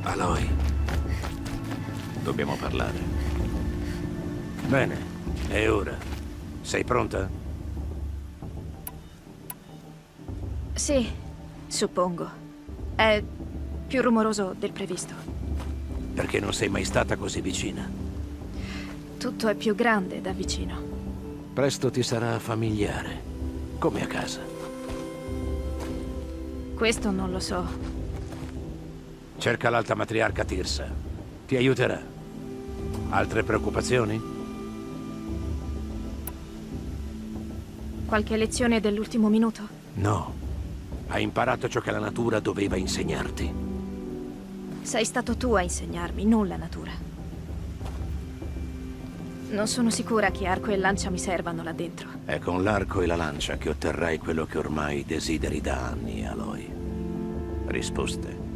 Aloy, dobbiamo parlare. Bene, e ora? Sei pronta? Sì, suppongo. È più rumoroso del previsto. Perché non sei mai stata così vicina. Tutto è più grande da vicino. Presto ti sarà familiare, come a casa. Questo non lo so. Cerca l'alta matriarca Tirsa. Ti aiuterà. Altre preoccupazioni? Qualche lezione dell'ultimo minuto? No. Hai imparato ciò che la natura doveva insegnarti. Sei stato tu a insegnarmi, non la natura. Non sono sicura che arco e lancia mi servano là dentro. È con l'arco e la lancia che otterrai quello che ormai desideri da anni, Aloy. Risposte.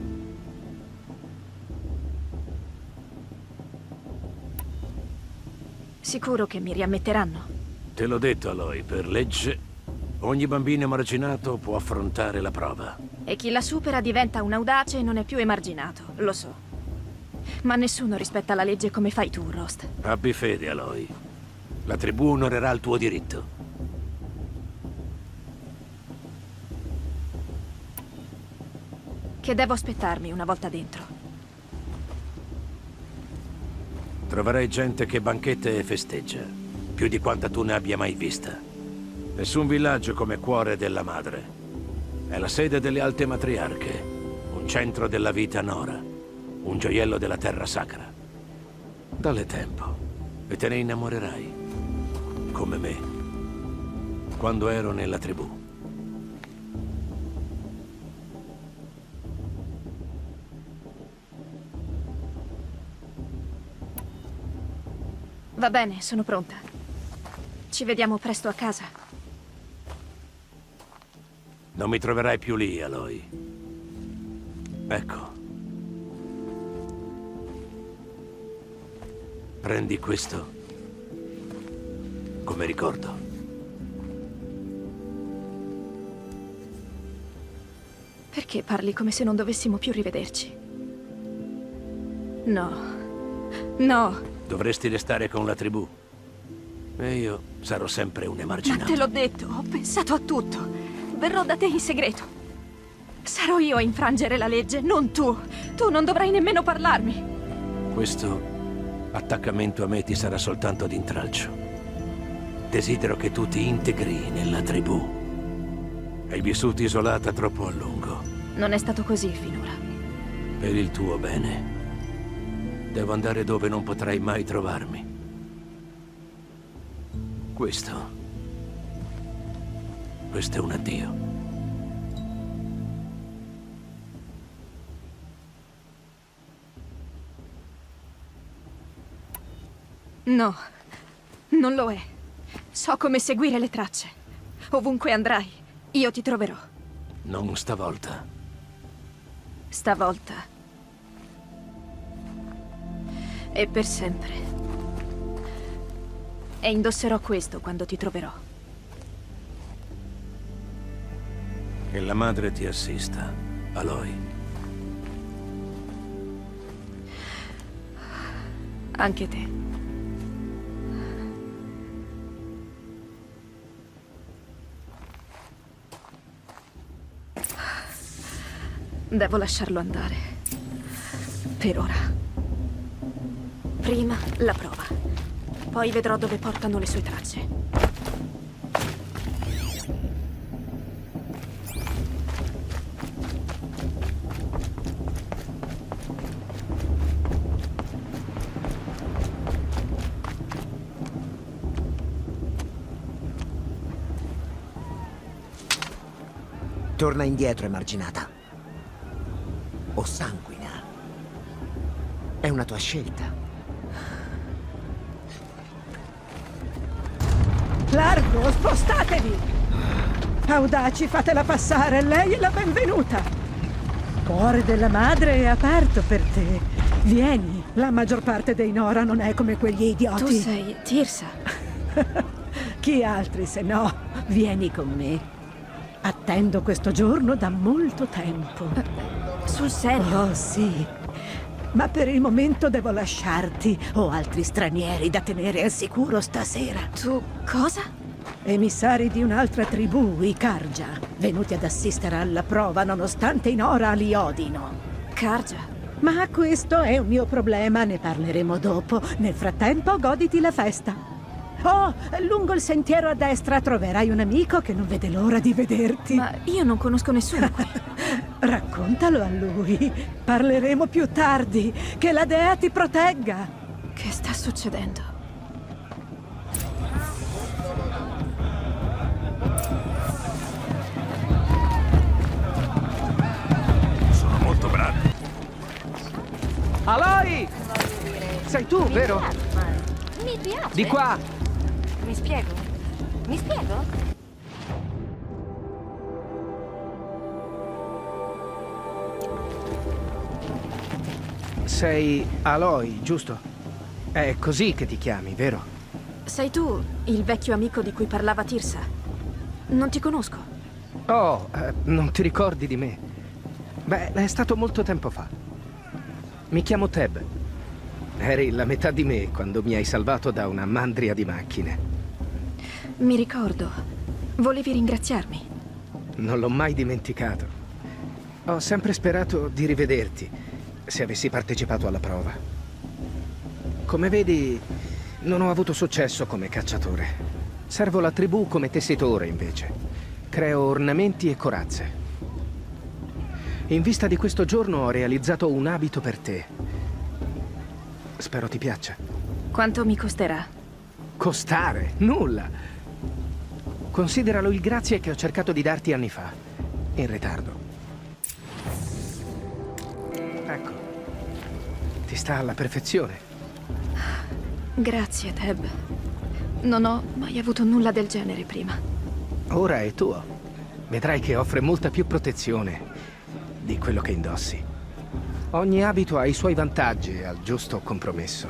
Sicuro che mi riammetteranno? Te l'ho detto, Aloy, per legge, ogni bambino emarginato può affrontare la prova. E chi la supera diventa un audace e non è più emarginato, lo so. Ma nessuno rispetta la legge come fai tu, Rost. Abbi fede, Aloy. La tribù onorerà il tuo diritto. Che devo aspettarmi una volta dentro? Troverai gente che banchetta e festeggia, più di quanta tu ne abbia mai vista. Nessun villaggio come cuore della madre. È la sede delle alte matriarche, un centro della vita Nora, un gioiello della terra sacra. Dalle tempo e te ne innamorerai, come me, quando ero nella tribù. Va bene, sono pronta. Ci vediamo presto a casa. Non mi troverai più lì, Aloy. Ecco. Prendi questo come ricordo. Perché parli come se non dovessimo più rivederci? No. No. Dovresti restare con la tribù. E io sarò sempre un Ma emarginato. te l'ho detto, ho pensato a tutto. Verrò da te in segreto. Sarò io a infrangere la legge, non tu. Tu non dovrai nemmeno parlarmi. Questo attaccamento a me ti sarà soltanto d'intralcio. Desidero che tu ti integri nella tribù. Hai vissuto isolata troppo a lungo. Non è stato così finora. Per il tuo bene. Devo andare dove non potrai mai trovarmi. Questo è un addio. No, non lo è. So come seguire le tracce. Ovunque andrai, io ti troverò. Non stavolta. Stavolta. E per sempre. E indosserò questo quando ti troverò. Che la madre ti assista, Aloy. Anche te. Devo lasciarlo andare. Per ora. Prima la prova. Poi vedrò dove portano le sue tracce. Torna indietro, emarginata. O sanguina. È una tua scelta. Largo, spostatevi! Audaci, fatela passare, lei è la benvenuta. Cuore della madre è aperto per te. Vieni, la maggior parte dei Nora non è come quegli idioti. Tu sei Tirsa. Chi altri se no? Vieni con me. Attendo questo giorno da molto tempo. Sul serio? Oh sì, Ma per il momento devo lasciarti. Ho altri stranieri da tenere al sicuro stasera. Tu cosa? Emissari di un'altra tribù, i Karja, venuti ad assistere alla prova nonostante in ora li odino. Karja. Ma questo è un mio problema, ne parleremo dopo. Nel frattempo, goditi la festa. Oh, lungo il sentiero a destra troverai un amico che non vede l'ora di vederti. Ma io non conosco nessuno qui. Raccontalo a lui. Parleremo più tardi. Che la dea ti protegga. Che sta succedendo? Sono molto bravi. Aloy! Sei tu, vero? Mi piace. Di qua! Mi spiego? Mi spiego? Sei Aloy, giusto? È così che ti chiami, vero? Sei tu il vecchio amico di cui parlava Tirsa? Non ti conosco. Oh, non ti ricordi di me? Beh, è stato molto tempo fa. Mi chiamo Teb. Eri la metà di me quando mi hai salvato da una mandria di macchine. Mi ricordo. Volevi ringraziarmi. Non l'ho mai dimenticato. Ho sempre sperato di rivederti, se avessi partecipato alla prova. Come vedi, non ho avuto successo come cacciatore. Servo la tribù come tessitore, invece. Creo ornamenti e corazze. In vista di questo giorno ho realizzato un abito per te. Spero ti piaccia. Quanto mi costerà? Costare? Nulla. Consideralo il grazie che ho cercato di darti anni fa. In ritardo. Ecco. Ti sta alla perfezione. Grazie, Teb. Non ho mai avuto nulla del genere prima. Ora è tuo. Vedrai che offre molta più protezione di quello che indossi. Ogni abito ha i suoi vantaggi al giusto compromesso.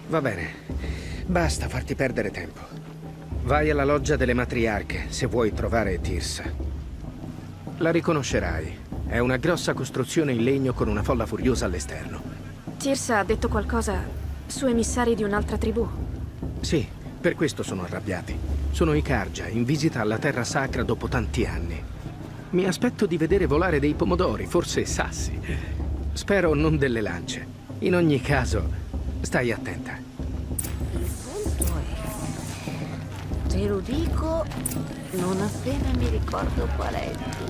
Va bene. Basta farti perdere tempo. Vai alla loggia delle matriarche se vuoi trovare Tirsa. La riconoscerai. È una grossa costruzione in legno con una folla furiosa all'esterno. Tirsa ha detto qualcosa su emissari di un'altra tribù. Sì, per questo sono arrabbiati. Sono i Karja, in visita alla terra sacra dopo tanti anni. Mi aspetto di vedere volare dei pomodori, forse sassi. Spero non delle lance. In ogni caso, stai attenta. Il punto è... Te lo dico non appena mi ricordo qual è il tuo